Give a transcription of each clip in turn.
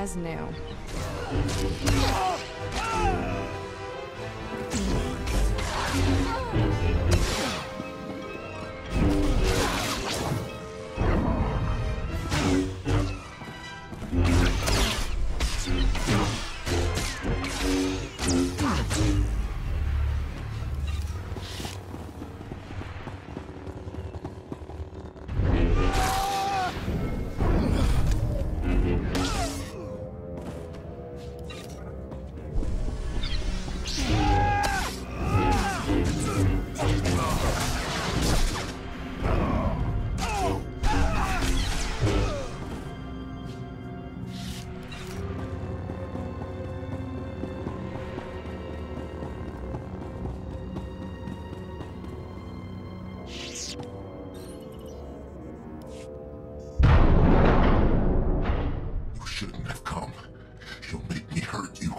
as new. Shouldn't have come. He'll make me hurt you.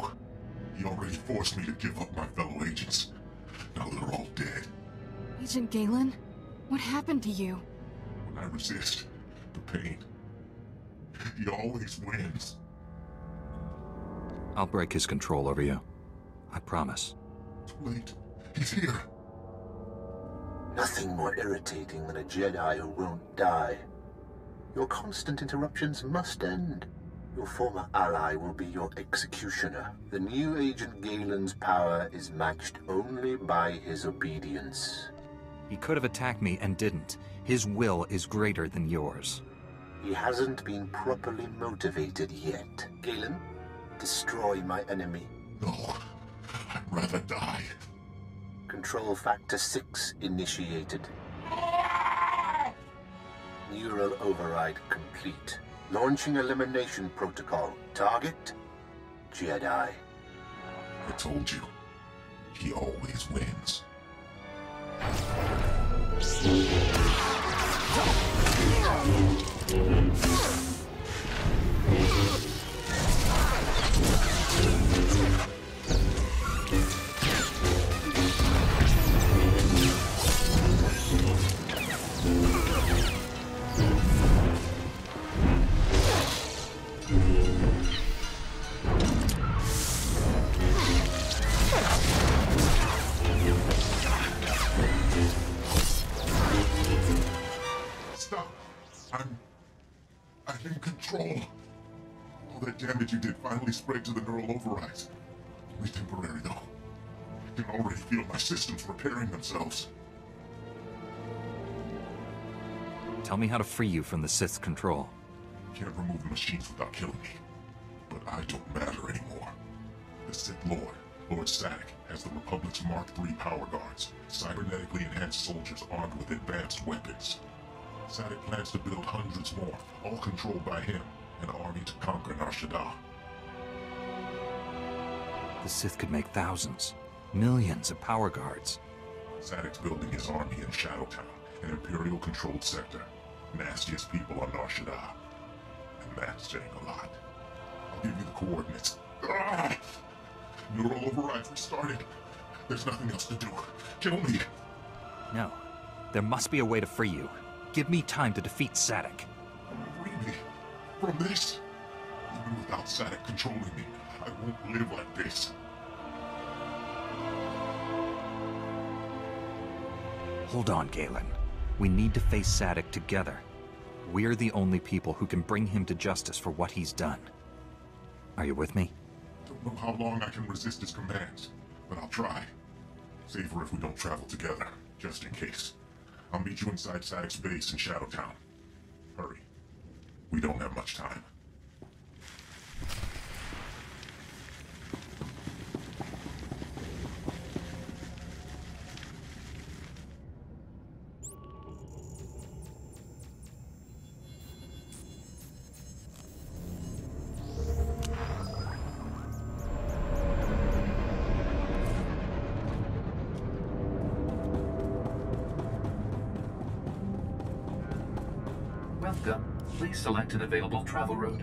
He already forced me to give up my fellow agents. Now they're all dead. Agent Galen? What happened to you? When I resist the pain, he always wins. I'll break his control over you. I promise. Too late. He's here. Nothing more irritating than a Jedi who won't die. Your constant interruptions must end. Your former ally will be your executioner. The new Agent Galen's power is matched only by his obedience. He could have attacked me and didn't. His will is greater than yours. He hasn't been properly motivated yet. Galen, destroy my enemy. No. I'd rather die. Control Factor 6 initiated. Neural override complete. Launching elimination protocol. Target? Jedi. I told you. He always wins. Stop! I'm in control. All that damage you did finally spread to the neural overrides. Only temporary, though. I can already feel my systems repairing themselves. Tell me how to free you from the Sith's control. Can't remove the machines without killing me. But I don't matter anymore. The Sith Lord, Lord Sadek, has the Republic's Mark III power guards, cybernetically enhanced soldiers armed with advanced weapons. Sadek plans to build hundreds more, all controlled by him, an army to conquer Nar Shaddaa. The Sith could make thousands, millions of power guards. Sadek's building his army in Shadowtown, an Imperial-controlled sector. Nastiest people on Nar Shaddaa. And that's saying a lot. I'll give you the coordinates. Ah! Neural overrides restarted. There's nothing else to do. Kill me. No. There must be a way to free you. Give me time to defeat Sadek. Free me from this. Even without Sadek controlling me, I won't live like this. Hold on, Galen. We need to face Sadek together. We're the only people who can bring him to justice for what he's done. Are you with me? Don't know how long I can resist his commands, but I'll try. Safer if we don't travel together, just in case. I'll meet you inside Sadek's base in Shadowtown. Hurry. We don't have much time. Welcome. Please select an available travel route.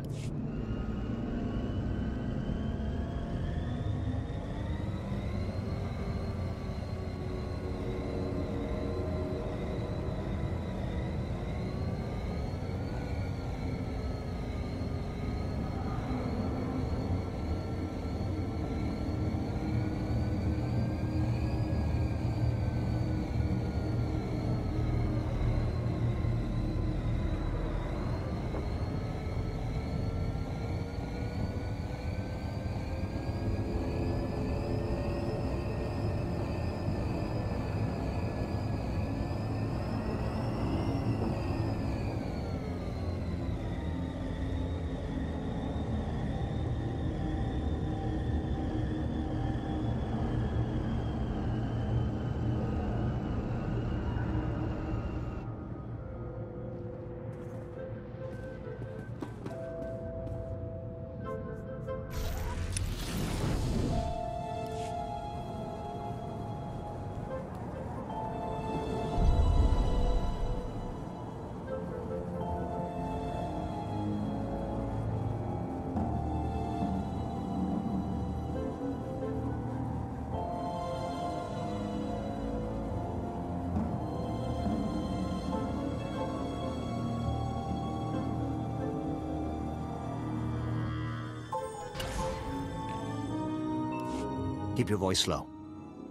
Keep your voice low.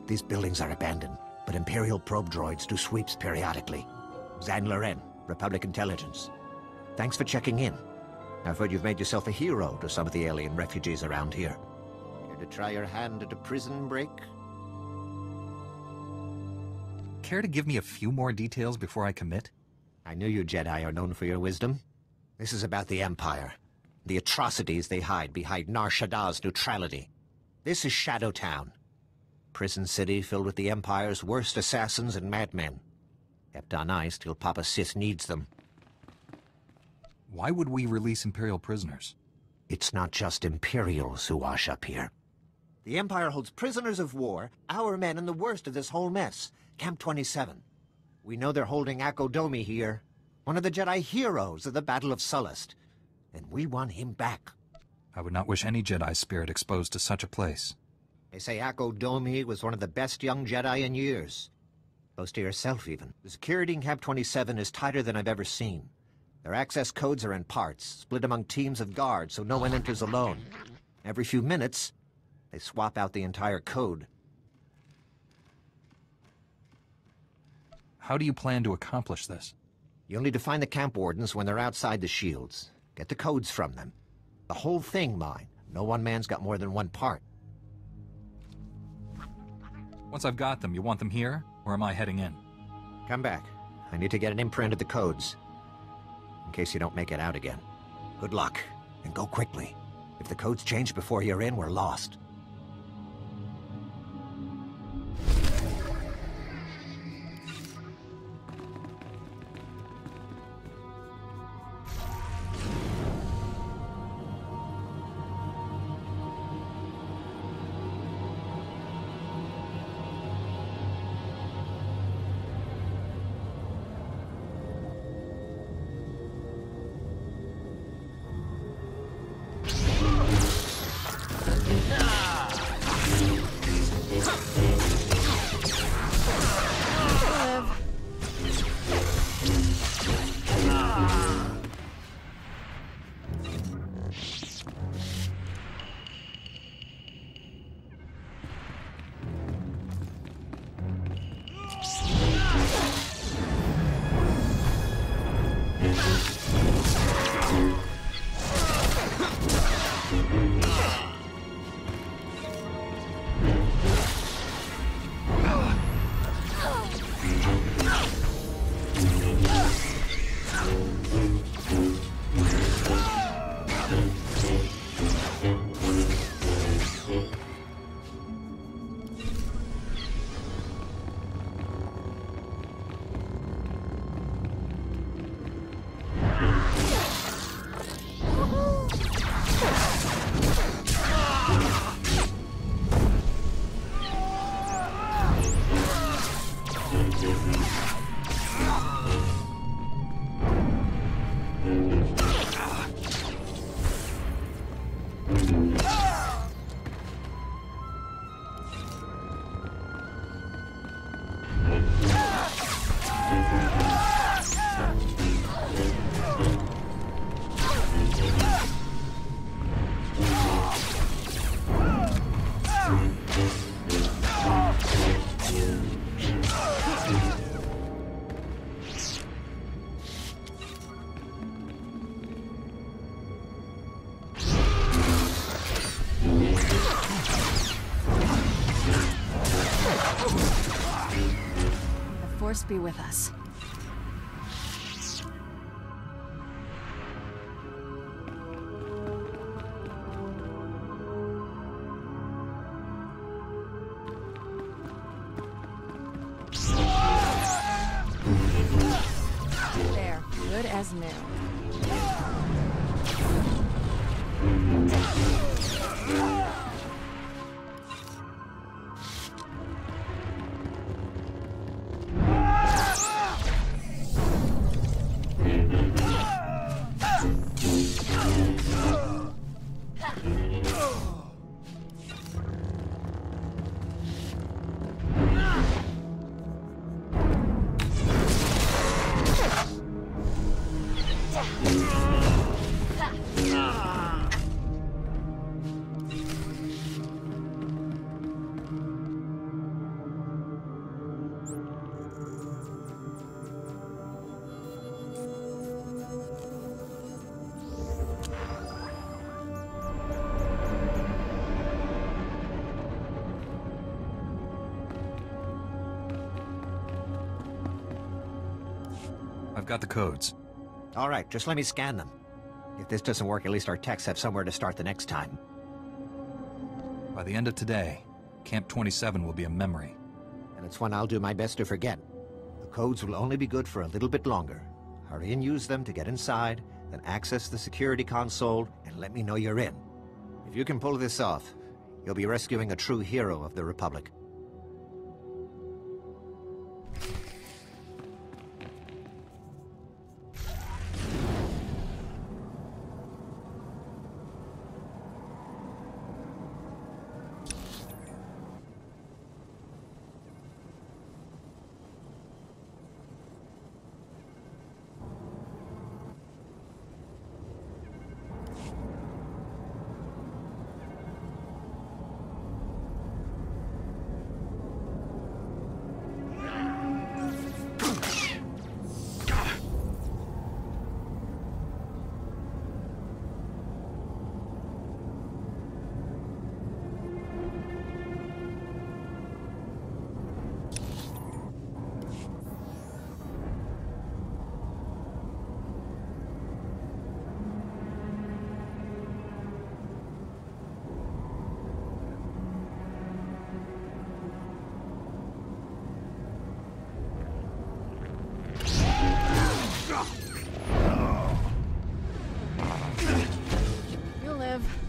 These buildings are abandoned, but Imperial probe droids do sweeps periodically. Zan Loren, Republic Intelligence. Thanks for checking in. I've heard you've made yourself a hero to some of the alien refugees around here. Here to try your hand at a prison break? Care to give me a few more details before I commit? I knew you Jedi are known for your wisdom. This is about the Empire. The atrocities they hide behind Nar Shaddaa's neutrality. This is Shadowtown. Prison city filled with the Empire's worst assassins and madmen. Kept on ice till Papa Sith needs them. Why would we release Imperial prisoners? It's not just Imperials who wash up here. The Empire holds prisoners of war, our men in the worst of this whole mess. Camp 27. We know they're holding Akodomi here, one of the Jedi heroes of the Battle of Sullust. And we want him back. I would not wish any Jedi spirit exposed to such a place. They say Akodomi was one of the best young Jedi in years. Close to yourself, even. The security in Camp 27 is tighter than I've ever seen. Their access codes are in parts, split among teams of guards so no one enters alone. Every few minutes, they swap out the entire code. How do you plan to accomplish this? You'll need to find the camp wardens when they're outside the shields. Get the codes from them. The whole thing, mine. No one man's got more than one part. Once I've got them, you want them here? Or am I heading in? Come back. I need to get an imprint of the codes. In case you don't make it out again. Good luck, and go quickly. If the codes change before you're in, we're lost. Force be with us. There, good as new. I've got the codes. All right, just let me scan them. If this doesn't work, at least our techs have somewhere to start the next time. By the end of today, Camp 27 will be a memory. And it's one I'll do my best to forget. The codes will only be good for a little bit longer. Hurry and use them to get inside, then access the security console, and let me know you're in. If you can pull this off, you'll be rescuing a true hero of the Republic. You'll live.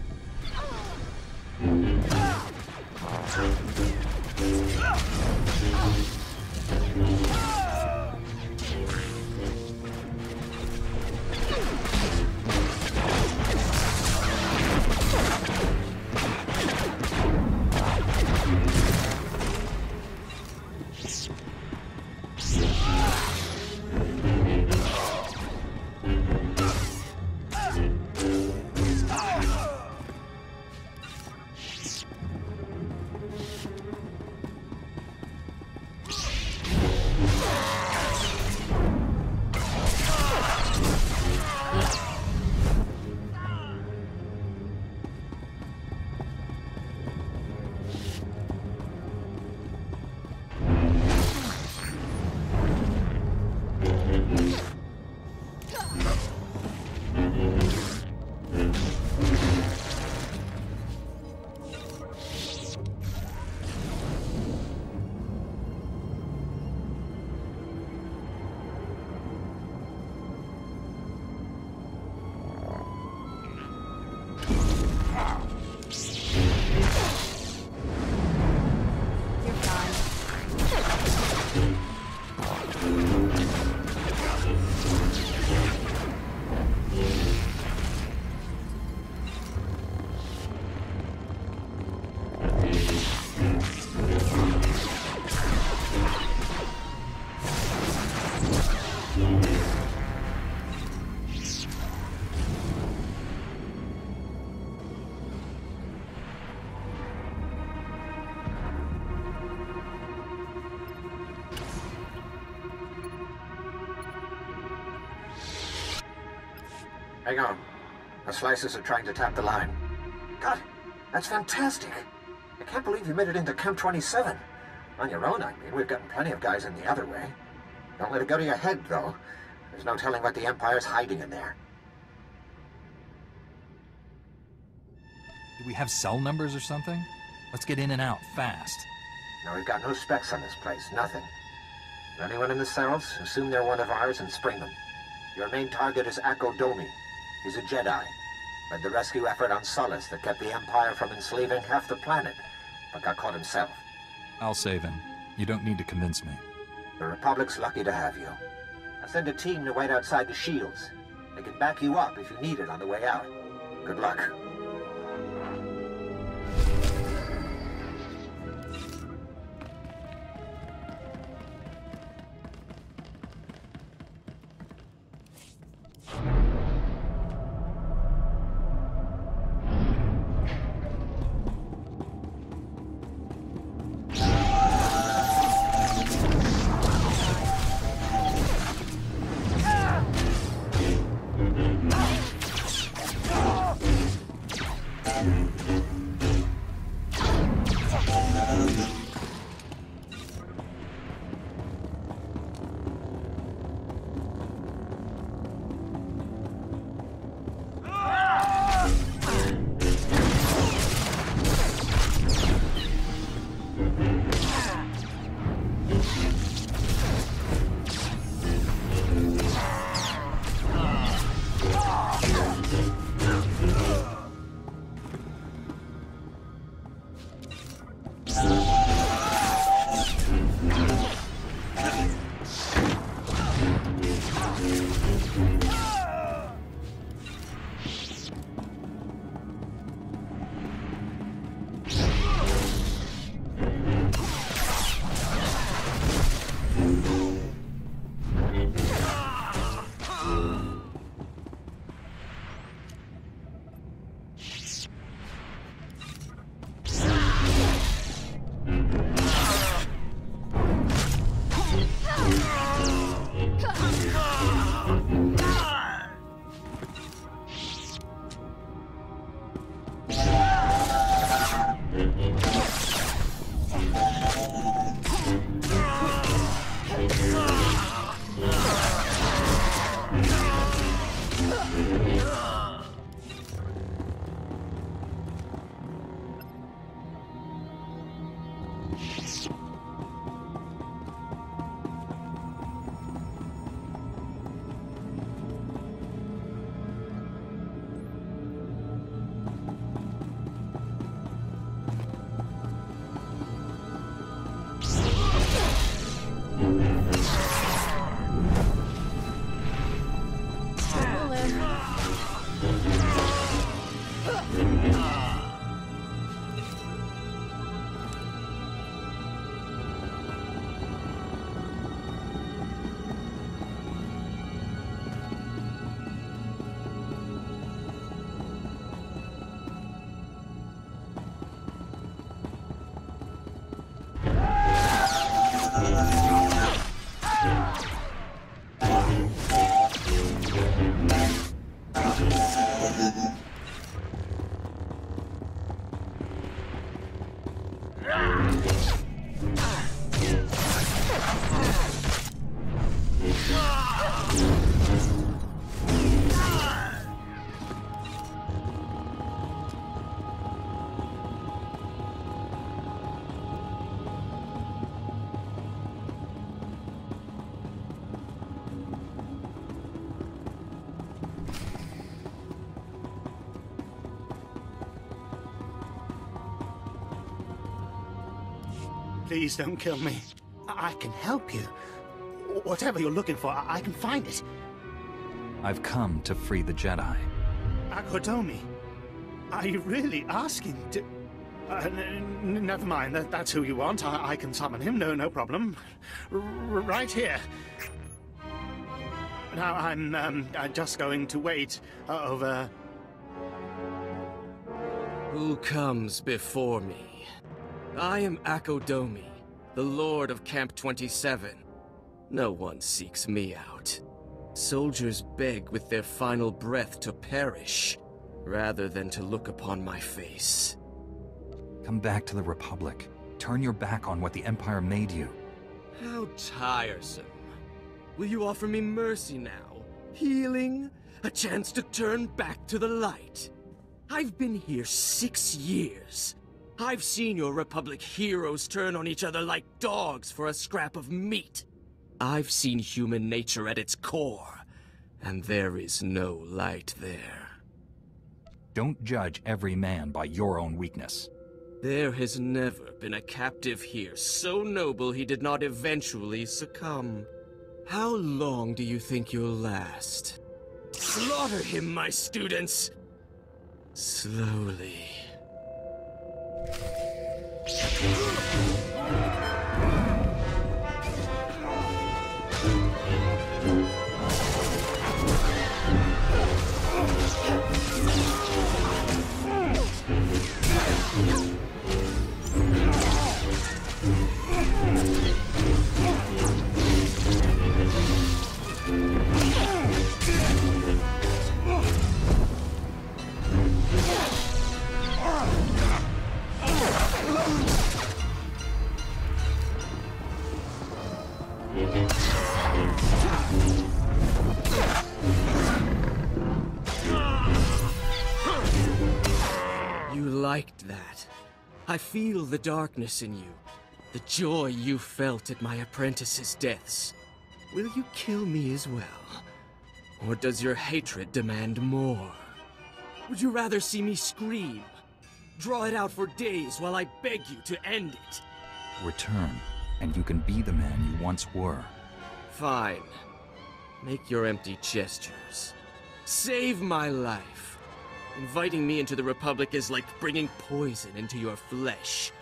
Hang on. The slices are trying to tap the line. God, that's fantastic. I can't believe you made it into Camp 27. On your own, I mean. We've gotten plenty of guys in the other way. Don't let it go to your head, though. There's no telling what the Empire's hiding in there. Do we have cell numbers or something? Let's get in and out, fast. No, we've got no specs on this place. Nothing. Anyone in the cells, assume they're one of ours and spring them. Your main target is Domi. He's a Jedi. Led the rescue effort on Solace that kept the Empire from enslaving half the planet, but got caught himself. I'll save him. You don't need to convince me. The Republic's lucky to have you. I'll send a team to wait outside the shields. They can back you up if you need it on the way out. Good luck. Please don't kill me. I can help you. Whatever you're looking for, I can find it. I've come to free the Jedi. Akodomi, are you really asking to... never mind, that's who you want. I can summon him, no problem. Right here. Now, I'm just going to wait over... Who comes before me? I am Akodomi, the Lord of Camp 27. No one seeks me out. Soldiers beg with their final breath to perish, rather than to look upon my face. Come back to the Republic. Turn your back on what the Empire made you. How tiresome. Will you offer me mercy now? Healing? A chance to turn back to the light? I've been here 6 years. I've seen your Republic heroes turn on each other like dogs for a scrap of meat. I've seen human nature at its core, and there is no light there. Don't judge every man by your own weakness. There has never been a captive here so noble he did not eventually succumb. How long do you think you'll last? Slaughter him, my students! Slowly. You liked that. I feel the darkness in you. The joy you felt at my apprentices' deaths. Will you kill me as well? Or does your hatred demand more? Would you rather see me scream? Draw it out for days while I beg you to end it? Return, and you can be the man you once were. Fine. Make your empty gestures. Save my life. Inviting me into the Republic is like bringing poison into your flesh.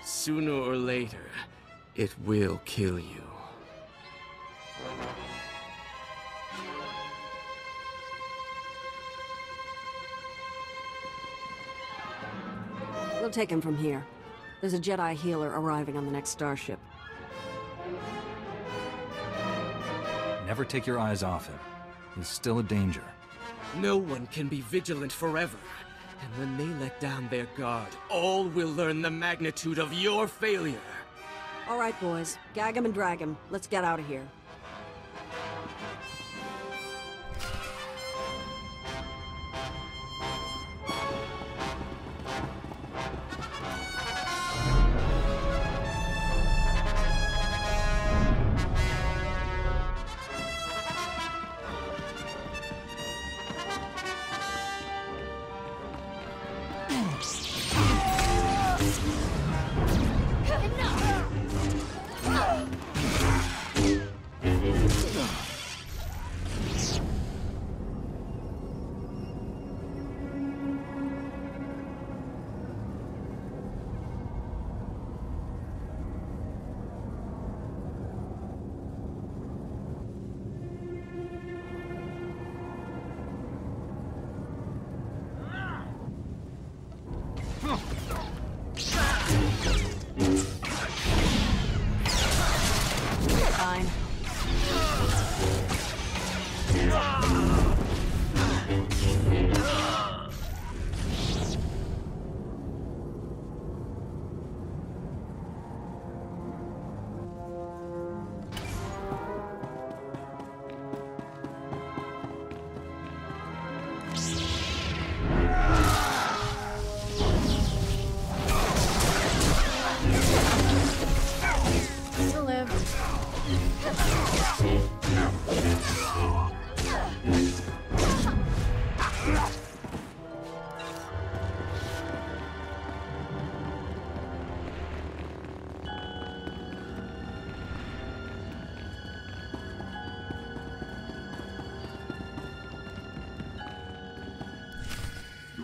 Sooner or later, it will kill you. We'll take him from here. There's a Jedi healer arriving on the next starship. Never take your eyes off him. He's still a danger. No one can be vigilant forever. And when they let down their guard, all will learn the magnitude of your failure. All right, boys. Gag him and drag him. Let's get out of here.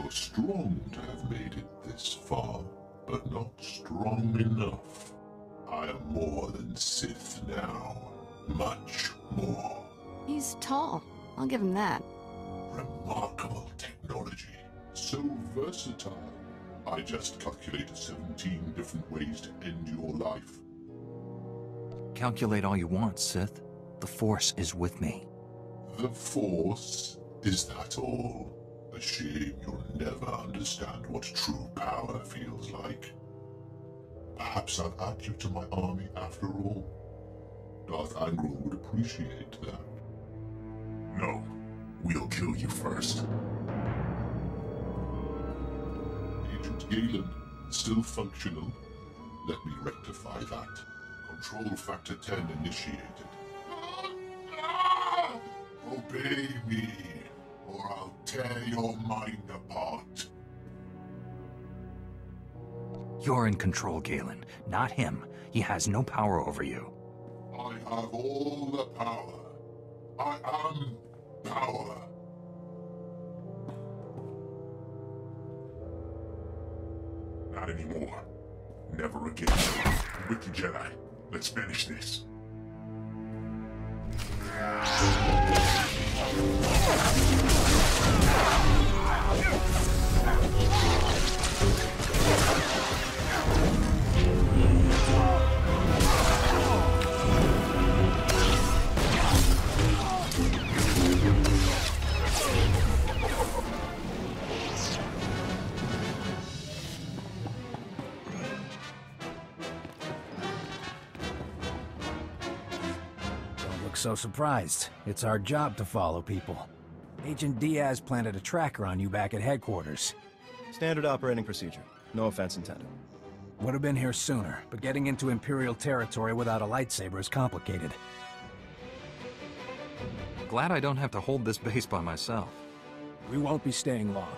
You're strong to have made it this far, but not strong enough. I am more than Sith now. Much more. He's tall. I'll give him that. Remarkable technology. So versatile. I just calculated 17 different ways to end your life. Calculate all you want, Sith. The Force is with me. The Force? Is that all? A shame you'll never understand what true power feels like. Perhaps I'll add you to my army after all. Darth Angral would appreciate that. No, we'll kill you first. Agent Galen, still functional. Let me rectify that. Control Factor 10 initiated. Obey me, or I'll tear your mind apart. You're in control, Galen, not him. He has no power over you. I have all the power. I am power. Not anymore. Never again. With the Jedi. Let's finish this. So surprised. It's our job to follow people. Agent Diaz planted a tracker on you back at headquarters. Standard operating procedure. No offense intended. Would have been here sooner, but getting into Imperial territory without a lightsaber is complicated. Glad I don't have to hold this base by myself. We won't be staying long.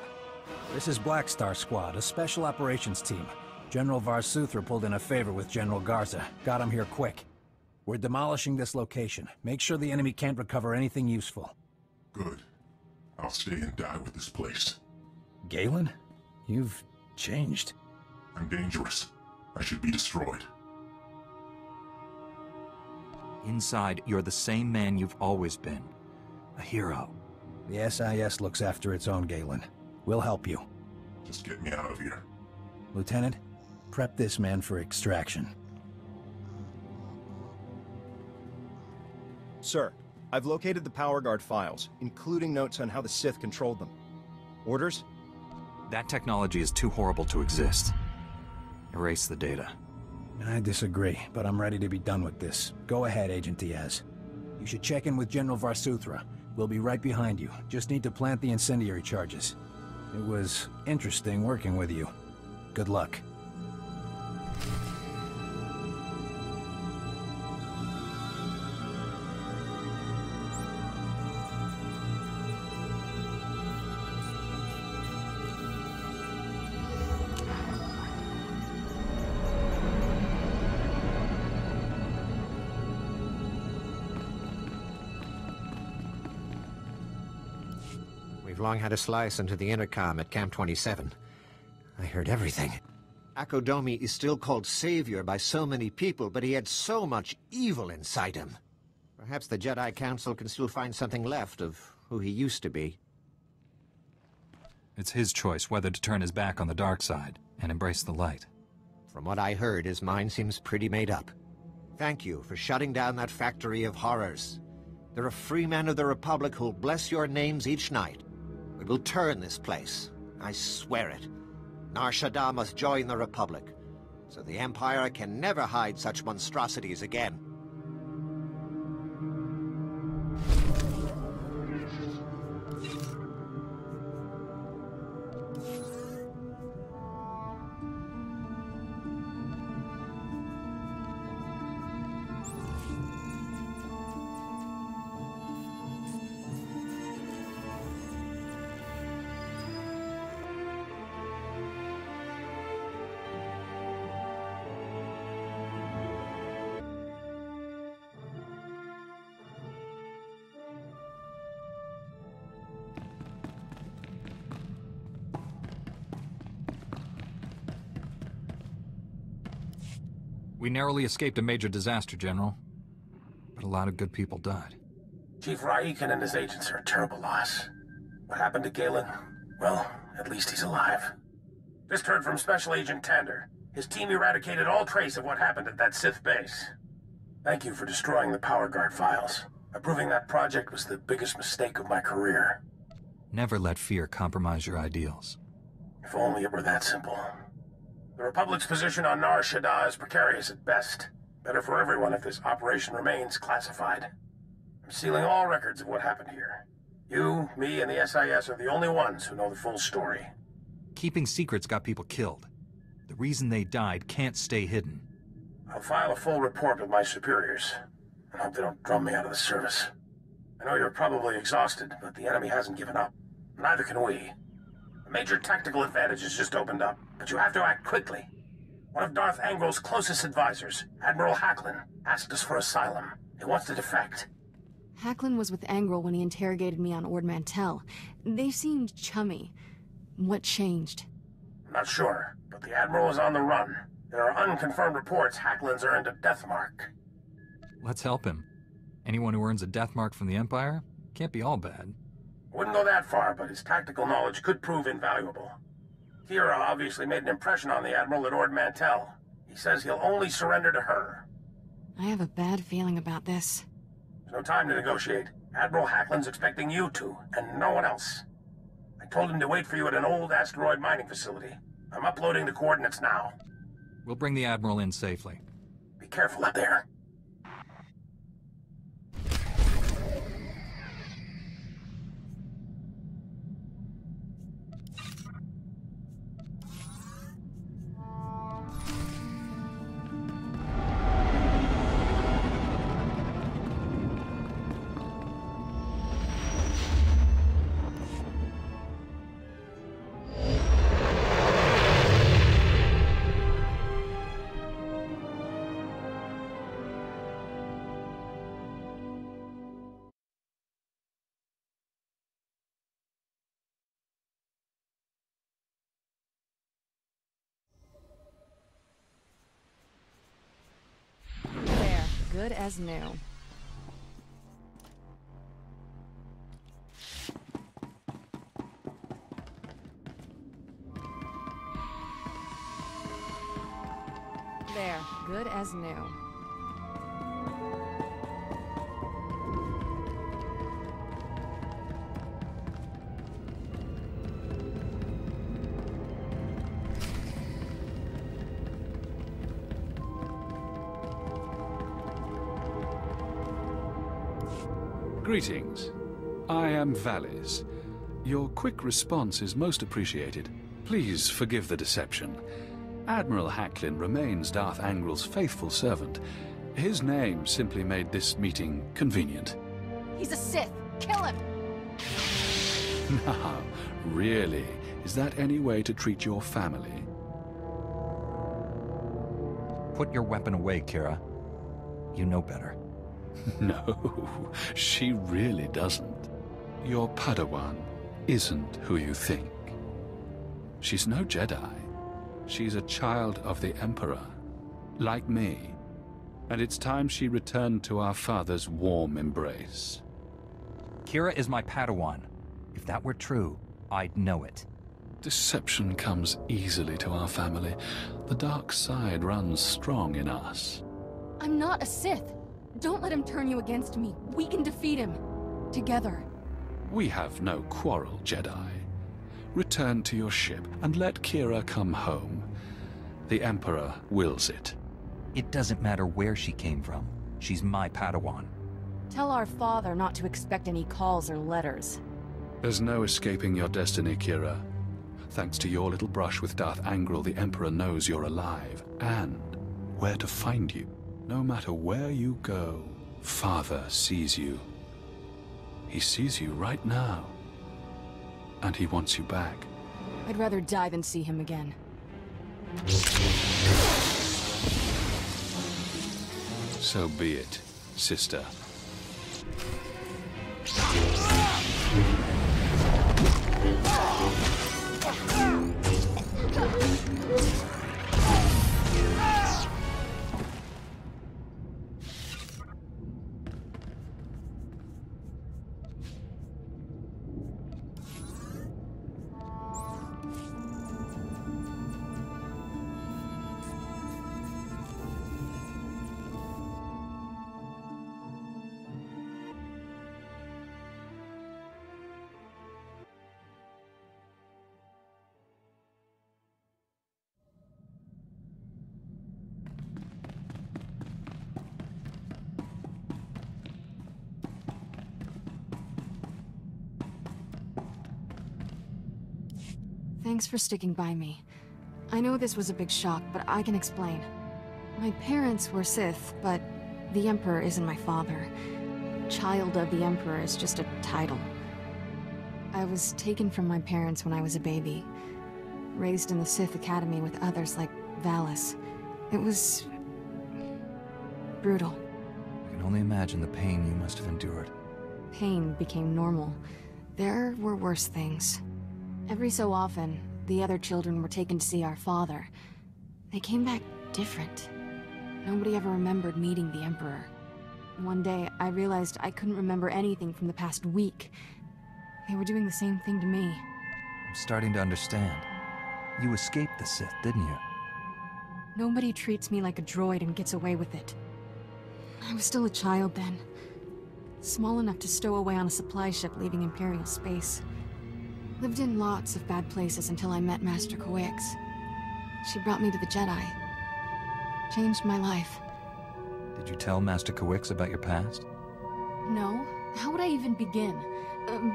This is Black Star Squad, a special operations team. General Varsuthra pulled in a favor with General Garza. Got him here quick. We're demolishing this location. Make sure the enemy can't recover anything useful. Good. I'll stay and die with this place. Galen? You've changed. I'm dangerous. I should be destroyed. Inside, you're the same man you've always been. A hero. The SIS looks after its own, Galen. We'll help you. Just get me out of here. Lieutenant, prep this man for extraction. Sir, I've located the Power Guard files, including notes on how the Sith controlled them. Orders? That technology is too horrible to exist. Erase the data. I disagree, but I'm ready to be done with this. Go ahead, Agent Diaz. You should check in with General Varsuthra. We'll be right behind you. Just need to plant the incendiary charges. It was interesting working with you. Good luck. We've long had a slice into the intercom at Camp 27. I heard everything. Akodomi is still called Savior by so many people, but he had so much evil inside him. Perhaps the Jedi Council can still find something left of who he used to be. It's his choice whether to turn his back on the dark side and embrace the light. From what I heard, his mind seems pretty made up. Thank you for shutting down that factory of horrors. There are free men of the Republic who'll bless your names each night. We will turn this place. I swear it. Nar Shaddaa must join the Republic, so the Empire can never hide such monstrosities again. We narrowly escaped a major disaster, General. But a lot of good people died. Chief Raiken and his agents are a terrible loss. What happened to Galen? Well, at least he's alive. Just heard from Special Agent Tander. His team eradicated all trace of what happened at that Sith base. Thank you for destroying the Power Guard files. Approving that project was the biggest mistake of my career. Never let fear compromise your ideals. If only it were that simple. The Republic's position on Nar Shaddaa is precarious at best. Better for everyone if this operation remains classified. I'm sealing all records of what happened here. You, me, and the SIS are the only ones who know the full story. Keeping secrets got people killed. The reason they died can't stay hidden. I'll file a full report with my superiors, and hope they don't drum me out of the service. I know you're probably exhausted, but the enemy hasn't given up. Neither can we. A major tactical advantage has just opened up, but you have to act quickly. One of Darth Angrel's closest advisors, Admiral Hacklin, asked us for asylum. He wants to defect. Hacklin was with Angrel when he interrogated me on Ord Mantell. They seemed chummy. What changed? I'm not sure, but the Admiral is on the run. There are unconfirmed reports Hacklin's earned a death mark. Let's help him. Anyone who earns a death mark from the Empire can't be all bad. Wouldn't go that far, but his tactical knowledge could prove invaluable. Kira obviously made an impression on the Admiral at Ord Mantell. He says he'll only surrender to her. I have a bad feeling about this. There's no time to negotiate. Admiral Hacklin's expecting you to, and no one else. I told him to wait for you at an old asteroid mining facility. I'm uploading the coordinates now. We'll bring the Admiral in safely. Be careful out there. Good as new. There, good as new. Greetings. I am Valis. Your quick response is most appreciated. Please forgive the deception. Admiral Hacklin remains Darth Angrel's faithful servant. His name simply made this meeting convenient. He's a Sith! Kill him! Now, really, is that any way to treat your family? Put your weapon away, Kira. You know better. No, she really doesn't. Your Padawan isn't who you think. She's no Jedi. She's a child of the Emperor, like me. And it's time she returned to our father's warm embrace. Kira is my Padawan. If that were true, I'd know it. Deception comes easily to our family. The dark side runs strong in us. I'm not a Sith. Don't let him turn you against me. We can defeat him. Together. We have no quarrel, Jedi. Return to your ship and let Kira come home. The Emperor wills it. It doesn't matter where she came from. She's my Padawan. Tell our father not to expect any calls or letters. There's no escaping your destiny, Kira. Thanks to your little brush with Darth Angrel, the Emperor knows you're alive, and where to find you. No matter where you go, Father sees you. He sees you right now. And he wants you back. I'd rather die than see him again. So be it, sister. Thanks for sticking by me. I know this was a big shock, but I can explain. My parents were Sith, but the Emperor isn't my father. Child of the Emperor is just a title. I was taken from my parents when I was a baby. Raised in the Sith Academy with others like Valis. It was... brutal. I can only imagine the pain you must have endured. Pain became normal. There were worse things. Every so often, the other children were taken to see our father. They came back different. Nobody ever remembered meeting the Emperor. One day, I realized I couldn't remember anything from the past week. They were doing the same thing to me. I'm starting to understand. You escaped the Sith, didn't you? Nobody treats me like a droid and gets away with it. I was still a child then. Small enough to stow away on a supply ship leaving Imperial space. Lived in lots of bad places until I met Master Kawix. She brought me to the Jedi. Changed my life. Did you tell Master Kawix about your past? No. How would I even begin?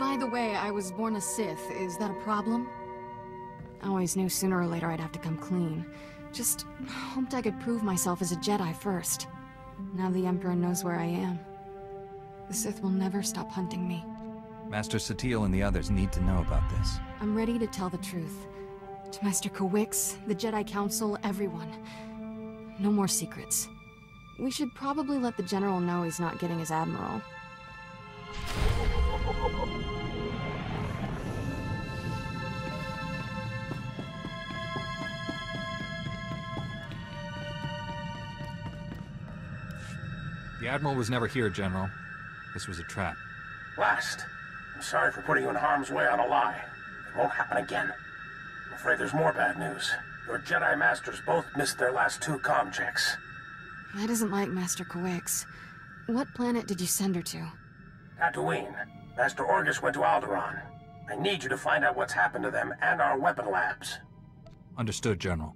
By the way, I was born a Sith. Is that a problem? I always knew sooner or later I'd have to come clean. Just hoped I could prove myself as a Jedi first. Now the Emperor knows where I am. The Sith will never stop hunting me. Master Satele and the others need to know about this. I'm ready to tell the truth. To Master Kawix, the Jedi Council, everyone. No more secrets. We should probably let the General know he's not getting his Admiral. The Admiral was never here, General. This was a trap. Last. I'm sorry for putting you in harm's way on a lie. It won't happen again. I'm afraid there's more bad news. Your Jedi Masters both missed their last 2 comm checks. That isn't like Master Kawix. What planet did you send her to? Tatooine. Master Orgus went to Alderaan. I need you to find out what's happened to them and our weapon labs. Understood, General.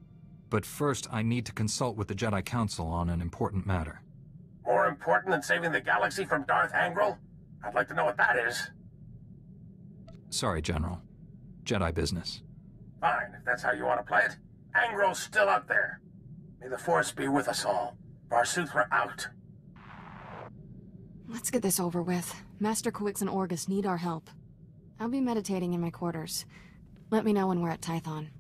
But first, I need to consult with the Jedi Council on an important matter. More important than saving the galaxy from Darth Angral? I'd like to know what that is. Sorry, General. Jedi business. Fine, if that's how you want to play it. Angral's still out there. May the Force be with us all. Varsuthra out. Let's get this over with. Master Kawix and Orgus need our help. I'll be meditating in my quarters. Let me know when we're at Tython.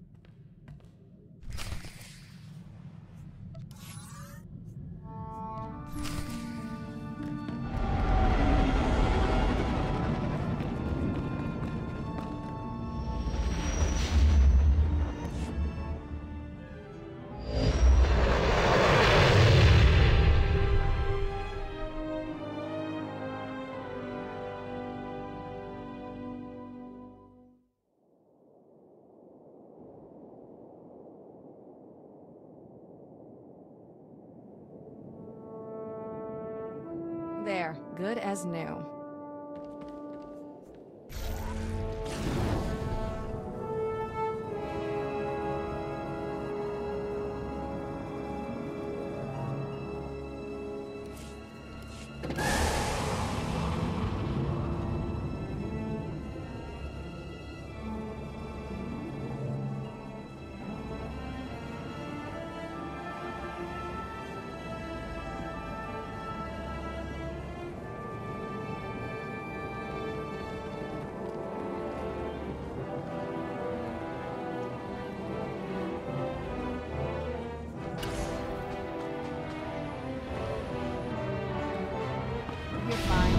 There, good as new. You're fine.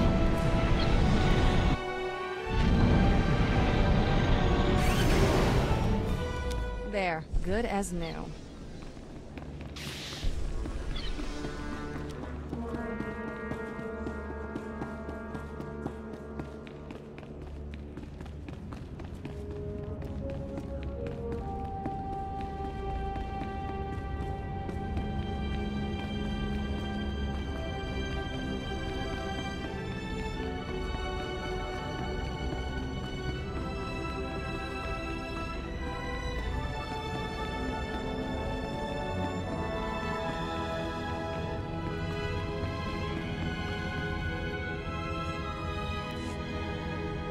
There, good as new.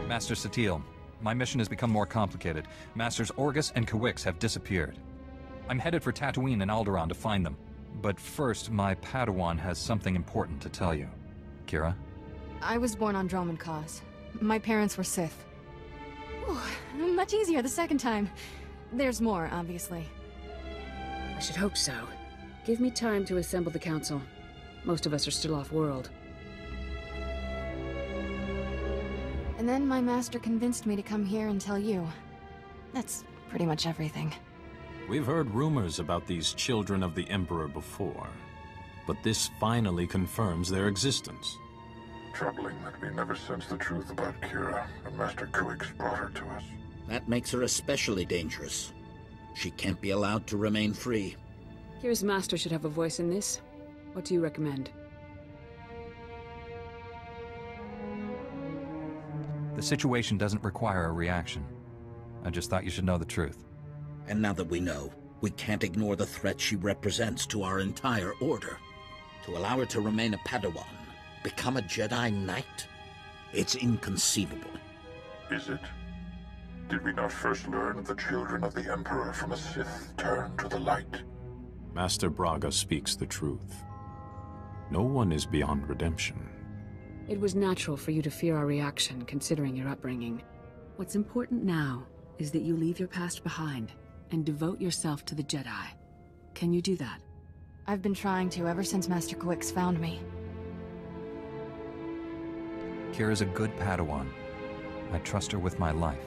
Master Satele, My mission has become more complicated. Masters Orgus and Kawix have disappeared. I'm headed for Tatooine and Alderaan to find them. But first, my Padawan has something important to tell you. Kira? I was born on Dromund Kaas. My parents were Sith. Whew, much easier the second time. There's more, obviously. I should hope so. Give me time to assemble the council. Most of us are still off-world. And then my master convinced me to come here and tell you. That's pretty much everything. We've heard rumors about these children of the Emperor before, but this finally confirms their existence. Troubling that we never sensed the truth about Kira, and Master Kawix brought her to us. That makes her especially dangerous. She can't be allowed to remain free. Kira's master should have a voice in this. What do you recommend? The situation doesn't require a reaction. I just thought you should know the truth. And now that we know, we can't ignore the threat she represents to our entire order. To allow her to remain a Padawan, become a Jedi Knight? It's inconceivable. Is it? Did we not first learn of the children of the Emperor from a Sith turned to the light? Master Braga speaks the truth. No one is beyond redemption. It was natural for you to fear our reaction, considering your upbringing. What's important now is that you leave your past behind and devote yourself to the Jedi. Can you do that? I've been trying to ever since Master Kawix found me. Kira's a good Padawan. I trust her with my life.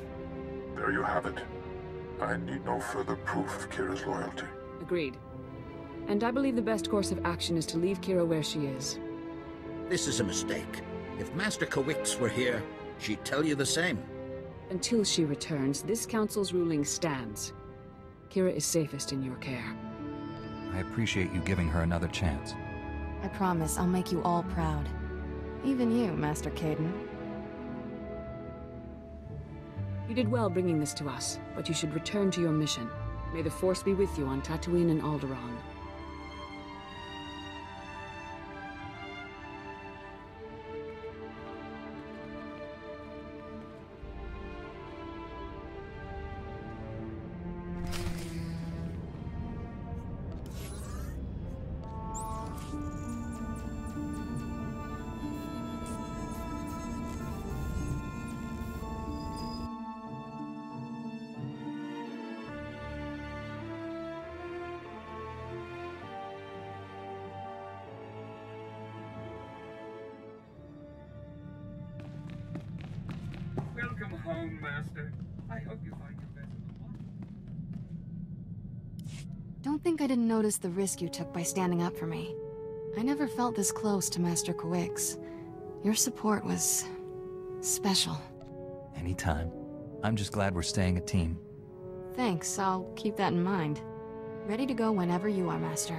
There you have it. I need no further proof of Kira's loyalty. Agreed. And I believe the best course of action is to leave Kira where she is. This is a mistake. If Master Kawix were here, she'd tell you the same. Until she returns, this council's ruling stands. Kira is safest in your care. I appreciate you giving her another chance. I promise I'll make you all proud. Even you, Master Caden. You did well bringing this to us, but you should return to your mission. May the Force be with you on Tatooine and Alderaan. Welcome home, Master. I hope you find your best. Don't think I didn't notice the risk you took by standing up for me. I never felt this close to Master Kawix. Your support was special. Anytime. I'm just glad we're staying a team. Thanks, I'll keep that in mind. Ready to go whenever you are, Master.